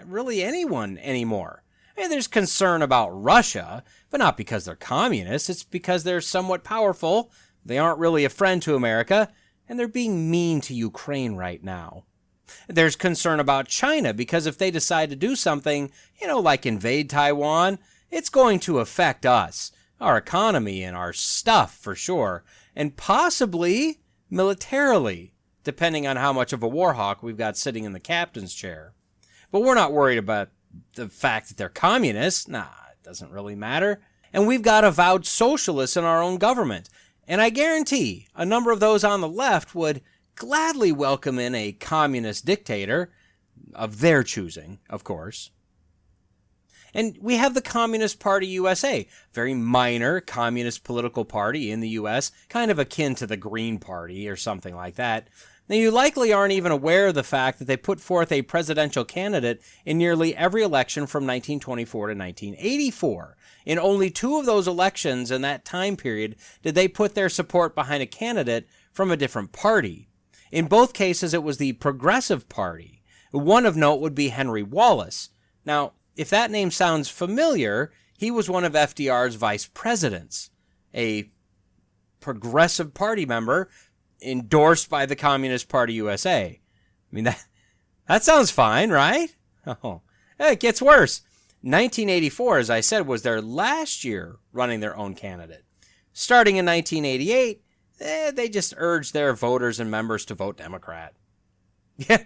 really anyone anymore. There's concern about Russia, but not because they're communists. It's because they're somewhat powerful. They aren't really a friend to America, and they're being mean to Ukraine right now. There's concern about China because if they decide to do something, like invade Taiwan, it's going to affect us, our economy, and our stuff for sure, and possibly militarily, depending on how much of a war hawk we've got sitting in the captain's chair. But we're not worried about the fact that they're communists. Nah, it doesn't really matter. And we've got avowed socialists in our own government. And I guarantee a number of those on the left would gladly welcome in a communist dictator, of their choosing, of course. And we have the Communist Party USA, very minor communist political party in the U.S., kind of akin to the Green Party or something like that. Now, you likely aren't even aware of the fact that they put forth a presidential candidate in nearly every election from 1924 to 1984. In only 2 of those elections in that time period did they put their support behind a candidate from a different party. In both cases, it was the Progressive Party. One of note would be Henry Wallace. Now, if that name sounds familiar, he was one of FDR's vice presidents, a Progressive Party member endorsed by the Communist Party USA. That sounds fine, right? Oh, it gets worse. 1984, as I said, was their last year running their own candidate. Starting in 1988, they just urged their voters and members to vote Democrat. Yeah,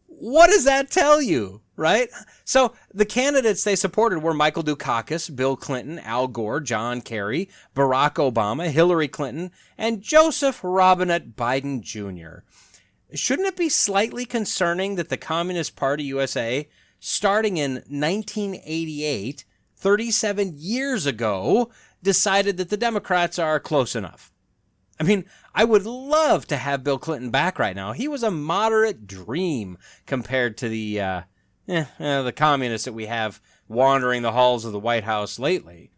what does that tell you, right? So the candidates they supported were Michael Dukakis, Bill Clinton, Al Gore, John Kerry, Barack Obama, Hillary Clinton, and Joseph Robinette Biden Jr. Shouldn't it be slightly concerning that the Communist Party USA, starting in 1988, 37 years ago, decided that the Democrats are close enough? I mean, I would love to have Bill Clinton back right now. He was a moderate dream compared to the communists that we have wandering the halls of the White House lately.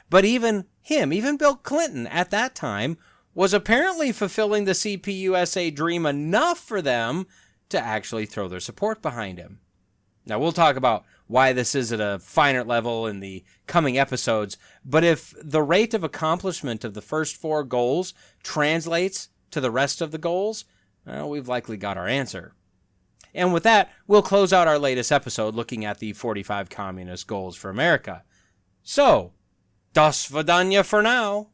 But even Bill Clinton at that time, was apparently fulfilling the CPUSA dream enough for them to actually throw their support behind him. Now, we'll talk about why this is at a finer level in the coming episodes, but if the rate of accomplishment of the first 4 goals translates to the rest of the goals, we've likely got our answer. And with that, we'll close out our latest episode looking at the 45 Communist Goals for America. So, das Vidanya for now.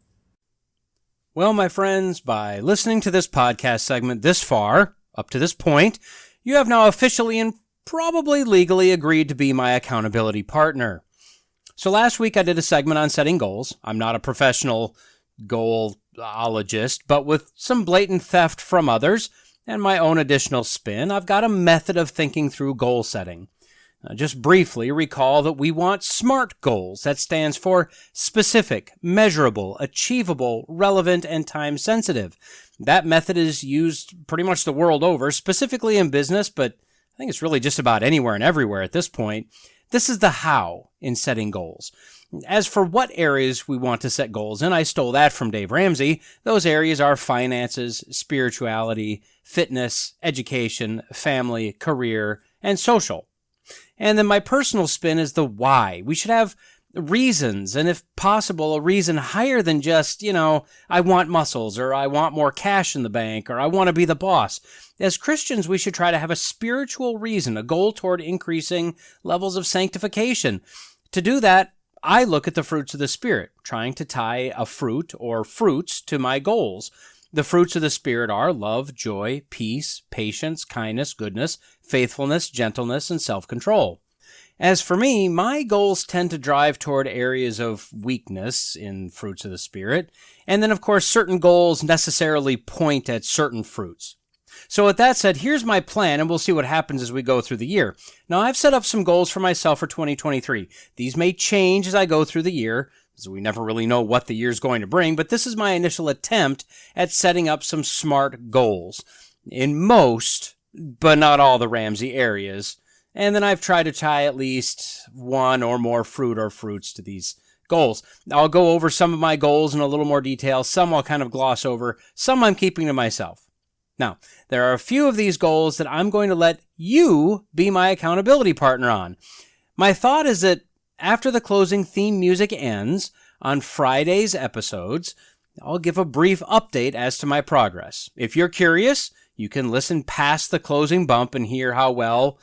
Well, my friends, by listening to this podcast segment this far, up to this point, you have now officially and probably legally agreed to be my accountability partner. So last week I did a segment on setting goals. I'm not a professional goalologist, but with some blatant theft from others and my own additional spin, I've got a method of thinking through goal setting. Just briefly recall that we want SMART goals. That stands for specific, measurable, achievable, relevant, and time-sensitive. That method is used pretty much the world over, specifically in business, but I think it's really just about anywhere and everywhere at this point. This is the how in setting goals. As for what areas we want to set goals in, I stole that from Dave Ramsey. Those areas are finances, spirituality, fitness, education, family, career, and social. And then my personal spin is the why. We should have reasons, and if possible, a reason higher than just, I want muscles, or I want more cash in the bank, or I want to be the boss. As Christians, we should try to have a spiritual reason, a goal toward increasing levels of sanctification. To do that, I look at the fruits of the Spirit, trying to tie a fruit or fruits to my goals. The fruits of the Spirit are love, joy, peace, patience, kindness, goodness, faithfulness, gentleness, and self-control. As for me, my goals tend to drive toward areas of weakness in fruits of the Spirit, and then, of course, certain goals necessarily point at certain fruits. So with that said, here's my plan, and we'll see what happens as we go through the year. Now, I've set up some goals for myself for 2023. These may change as I go through the year, as we never really know what the year's going to bring, but this is my initial attempt at setting up some SMART goals in most, but not all, the Ramsey areas. And then I've tried to tie at least one or more fruit or fruits to these goals. I'll go over some of my goals in a little more detail. Some I'll kind of gloss over. Some I'm keeping to myself. Now, there are a few of these goals that I'm going to let you be my accountability partner on. My thought is that after the closing theme music ends on Friday's episodes, I'll give a brief update as to my progress. If you're curious, you can listen past the closing bump and hear how well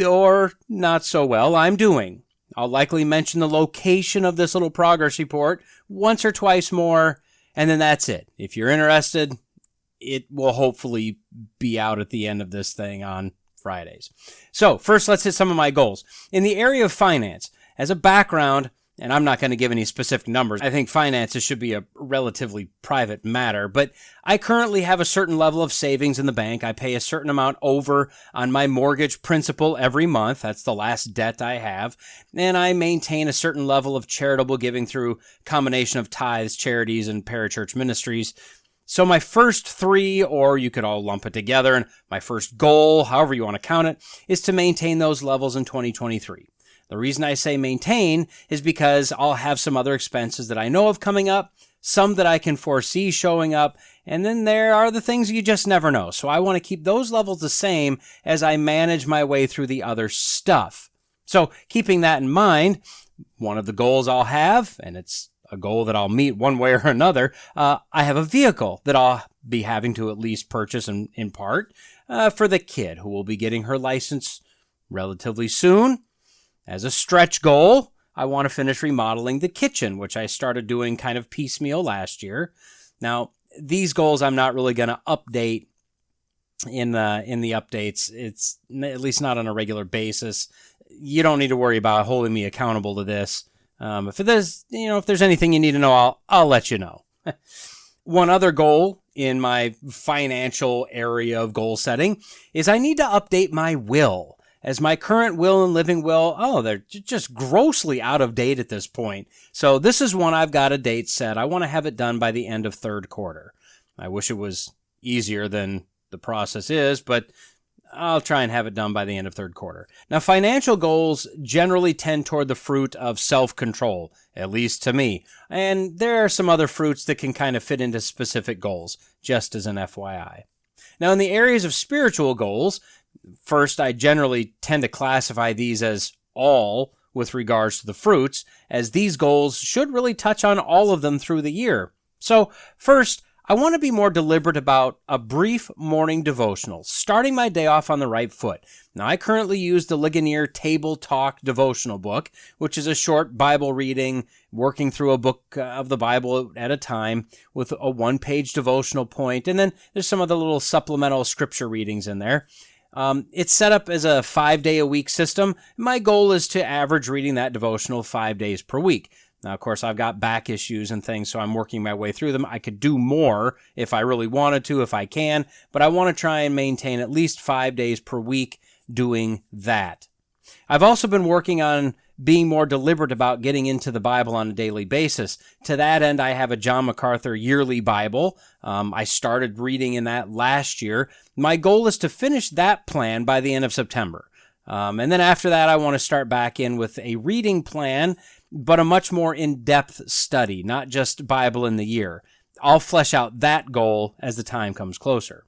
or not so well I'm doing. I'll likely mention the location of this little progress report once or twice more, and then that's it. If you're interested, it will hopefully be out at the end of this thing on Fridays. So first, let's hit some of my goals. In the area of finance, as a background, and I'm not going to give any specific numbers, I think finances should be a relatively private matter, but I currently have a certain level of savings in the bank. I pay a certain amount over on my mortgage principal every month. That's the last debt I have. And I maintain a certain level of charitable giving through a combination of tithes, charities, and parachurch ministries. So my first 3, or you could all lump it together, and my first goal, however you want to count it, is to maintain those levels in 2023. The reason I say maintain is because I'll have some other expenses that I know of coming up, some that I can foresee showing up, and then there are the things you just never know. So I want to keep those levels the same as I manage my way through the other stuff. So keeping that in mind, one of the goals I'll have, and it's a goal that I'll meet one way or another, I have a vehicle that I'll be having to at least purchase in part for the kid who will be getting her license relatively soon. As a stretch goal, I want to finish remodeling the kitchen, which I started doing kind of piecemeal last year. Now, these goals I'm not really going to update in the updates. It's at least not on a regular basis. You don't need to worry about holding me accountable to this. If there's anything you need to know, I'll let you know. One other goal in my financial area of goal setting is I need to update my will, as my current will and living will, they're just grossly out of date at this point. So this is one I've got a date set. I want to have it done by the end of third quarter. I wish it was easier than the process is, but I'll try and have it done by the end of third quarter. Now, financial goals generally tend toward the fruit of self-control, at least to me. And there are some other fruits that can kind of fit into specific goals, just as an FYI. Now, in the areas of spiritual goals, first, I generally tend to classify these as all with regards to the fruits, as these goals should really touch on all of them through the year. So, first, I want to be more deliberate about a brief morning devotional, starting my day off on the right foot. Now, I currently use the Ligonier Table Talk devotional book, which is a short Bible reading, working through a book of the Bible at a time with a one-page devotional point, and then there's some other little supplemental scripture readings in there. It's set up as a 5-day-a-week system. My goal is to average reading that devotional 5 days per week. Now, of course, I've got back issues and things, so I'm working my way through them. I could do more if I really wanted to, if I can, but I want to try and maintain at least 5 days per week doing that. I've also been working on being more deliberate about getting into the Bible on a daily basis. To that end, I have a John MacArthur yearly Bible. I started reading in that last year. My goal is to finish that plan by the end of September. And then after that, I want to start back in with a reading plan, but a much more in-depth study, not just Bible in the year. I'll flesh out that goal as the time comes closer.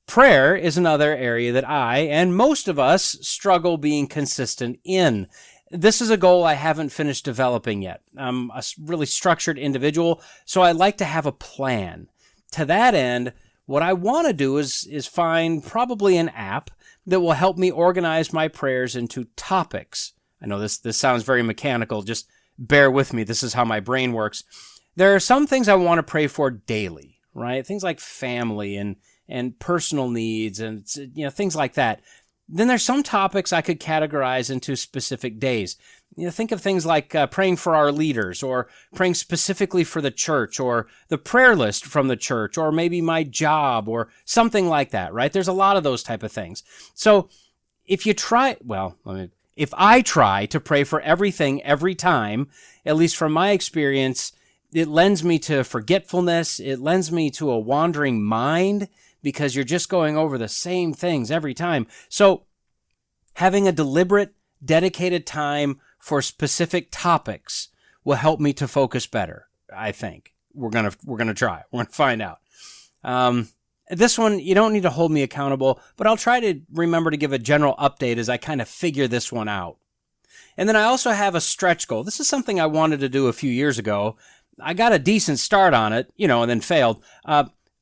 Prayer is another area that I, and most of us, struggle being consistent in. This is a goal I haven't finished developing yet. I'm a really structured individual, so I like to have a plan. To that end, what I want to do is find probably an app that will help me organize my prayers into topics. I know this sounds very mechanical. Just bear with me. This is how my brain works. There are some things I want to pray for daily, right? Things like family and personal needs and things like that. Then there's some topics I could categorize into specific days. Think of things like praying for our leaders, or praying specifically for the church, or the prayer list from the church, or maybe my job, or something like that, right? There's a lot of those type of things. So if I try to pray for everything every time, at least from my experience, it lends me to forgetfulness. It lends me to a wandering mind, because you're just going over the same things every time. So having a deliberate, dedicated time for specific topics will help me to focus better, I think. We're gonna try. We're gonna find out. This one, you don't need to hold me accountable, but I'll try to remember to give a general update as I kind of figure this one out. And then I also have a stretch goal. This is something I wanted to do a few years ago. I got a decent start on it, and then failed.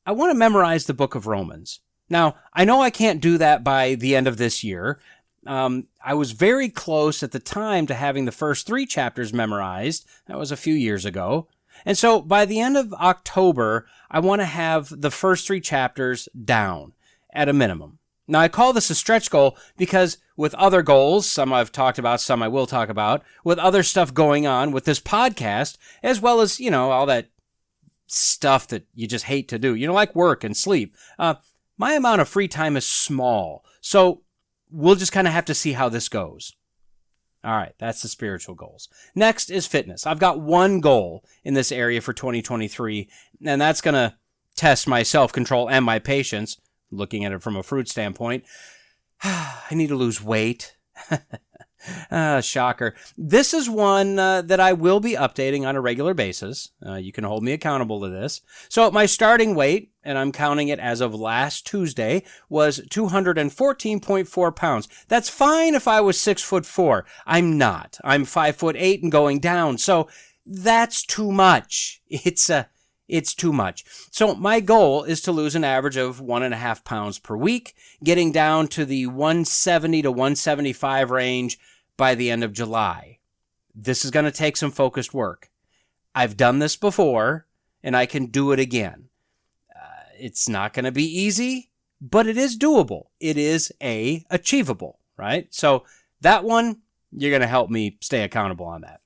I want to memorize the book of Romans. Now, I know I can't do that by the end of this year. I was very close at the time to having the first 3 chapters memorized. That was a few years ago. And so by the end of October, I want to have the first 3 chapters down at a minimum. Now, I call this a stretch goal because with other goals, some I've talked about, some I will talk about, with other stuff going on with this podcast, as well as, all that stuff that you just hate to do, like work and sleep. My amount of free time is small, so we'll just kind of have to see how this goes. All right, that's the spiritual goals. Next is fitness. I've got one goal in this area for 2023, and that's going to test my self-control and my patience, looking at it from a fruit standpoint. I need to lose weight. Shocker. This is one that I will be updating on a regular basis. You can hold me accountable to this. So my starting weight, and I'm counting it as of last Tuesday, was 214.4 pounds. That's fine if I was 6'4". I'm not. I'm 5'8" and going down. So that's too much. It's too much. So my goal is to lose an average of 1.5 pounds per week, getting down to the 170 to 175 range by the end of July. This is going to take some focused work. I've done this before, and I can do it again. It's not going to be easy, but it is doable. It is achievable, right? So that one, you're going to help me stay accountable on that.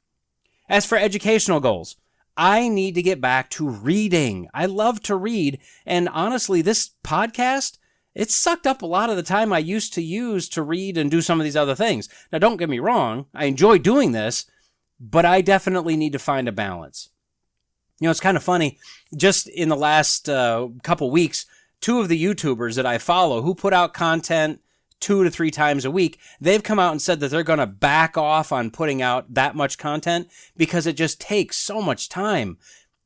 As for educational goals, I need to get back to reading. I love to read, and honestly, this podcast, it sucked up a lot of the time I used to use to read and do some of these other things. Now, don't get me wrong. I enjoy doing this, but I definitely need to find a balance. It's kind of funny. Just in the last couple weeks, 2 of the YouTubers that I follow who put out content 2 to 3 times a week, they've come out and said that they're going to back off on putting out that much content because it just takes so much time,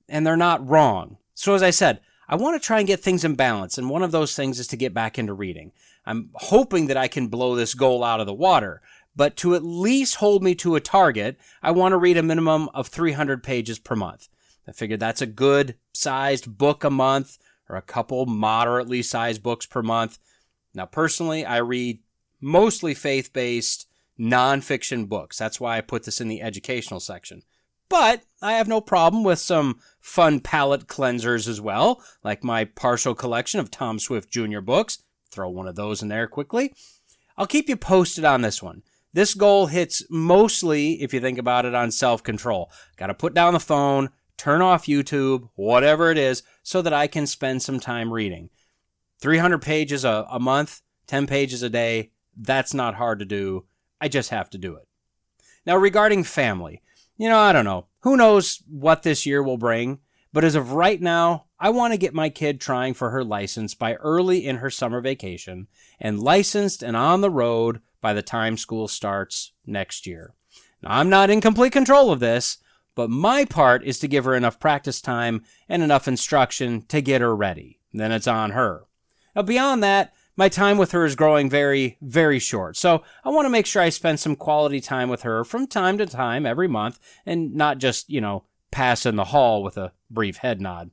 and they're not wrong. So as I said, I want to try and get things in balance, and one of those things is to get back into reading. I'm hoping that I can blow this goal out of the water, but to at least hold me to a target, I want to read a minimum of 300 pages per month. I figured that's a good sized book a month, or a couple moderately sized books per month. Now, personally, I read mostly faith-based nonfiction books. That's why I put this in the educational section. But I have no problem with some fun palate cleansers as well, like my partial collection of Tom Swift Jr. books. Throw one of those in there quickly. I'll keep you posted on this one. This goal hits mostly, if you think about it, on self-control. Got to put down the phone, turn off YouTube, whatever it is, so that I can spend some time reading. 300 pages a month, 10 pages a day, that's not hard to do. I just have to do it. Now, regarding family, I don't know. Who knows what this year will bring? But as of right now, I want to get my kid trying for her license by early in her summer vacation and licensed and on the road by the time school starts next year. Now, I'm not in complete control of this, but my part is to give her enough practice time and enough instruction to get her ready. Then it's on her. Now, beyond that, my time with her is growing very, very short. So I want to make sure I spend some quality time with her from time to time every month and not just, pass in the hall with a brief head nod.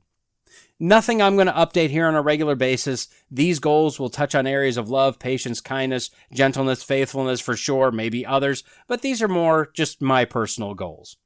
Nothing I'm going to update here on a regular basis. These goals will touch on areas of love, patience, kindness, gentleness, faithfulness for sure, maybe others, but these are more just my personal goals.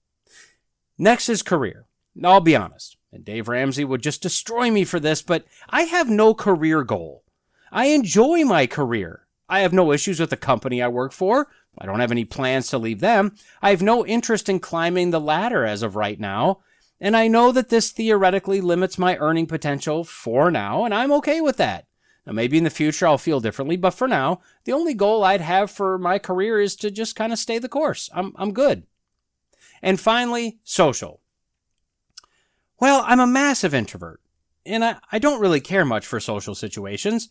Next is career. I'll be honest, and Dave Ramsey would just destroy me for this, but I have no career goal. I enjoy my career. I have no issues with the company I work for. I don't have any plans to leave them. I have no interest in climbing the ladder as of right now, and I know that this theoretically limits my earning potential for now, and I'm okay with that. Now, maybe in the future I'll feel differently, but for now, the only goal I'd have for my career is to just kind of stay the course. I'm good. And finally, social. Well, I'm a massive introvert, and I don't really care much for social situations.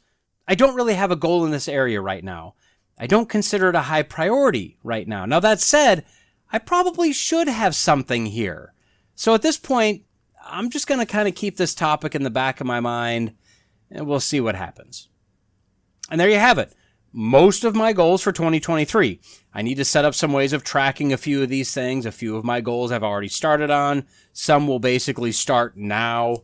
I don't really have a goal in this area right now. I don't consider it a high priority right now. Now, that said, I probably should have something here. So at this point, I'm just going to kind of keep this topic in the back of my mind, and we'll see what happens. And there you have it. Most of my goals for 2023. I need to set up some ways of tracking a few of these things. A few of my goals I've already started on. Some will basically start now.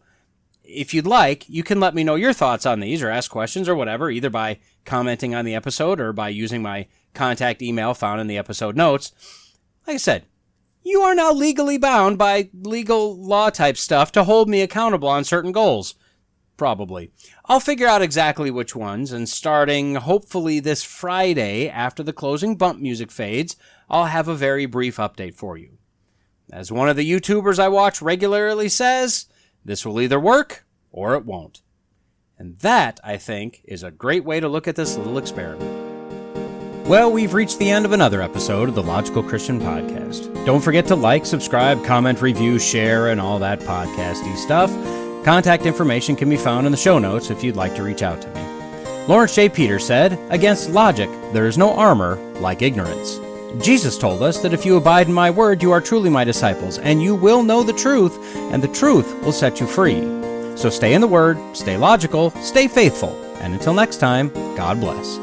If you'd like, you can let me know your thoughts on these or ask questions or whatever, either by commenting on the episode or by using my contact email found in the episode notes. Like I said, you are now legally bound by legal law type stuff to hold me accountable on certain goals. Probably. I'll figure out exactly which ones, and starting hopefully this Friday after the closing bump music fades, I'll have a very brief update for you. As one of the YouTubers I watch regularly says, this will either work or it won't. And that, I think, is a great way to look at this little experiment. Well, we've reached the end of another episode of the Logical Christian Podcast. Don't forget to like, subscribe, comment, review, share, and all that podcasty stuff. Contact information can be found in the show notes if you'd like to reach out to me. Lawrence J. Peters said, "Against logic, there is no armor like ignorance." Jesus told us that if you abide in my word, you are truly my disciples, and you will know the truth, and the truth will set you free. So stay in the word, stay logical, stay faithful, and until next time, God bless.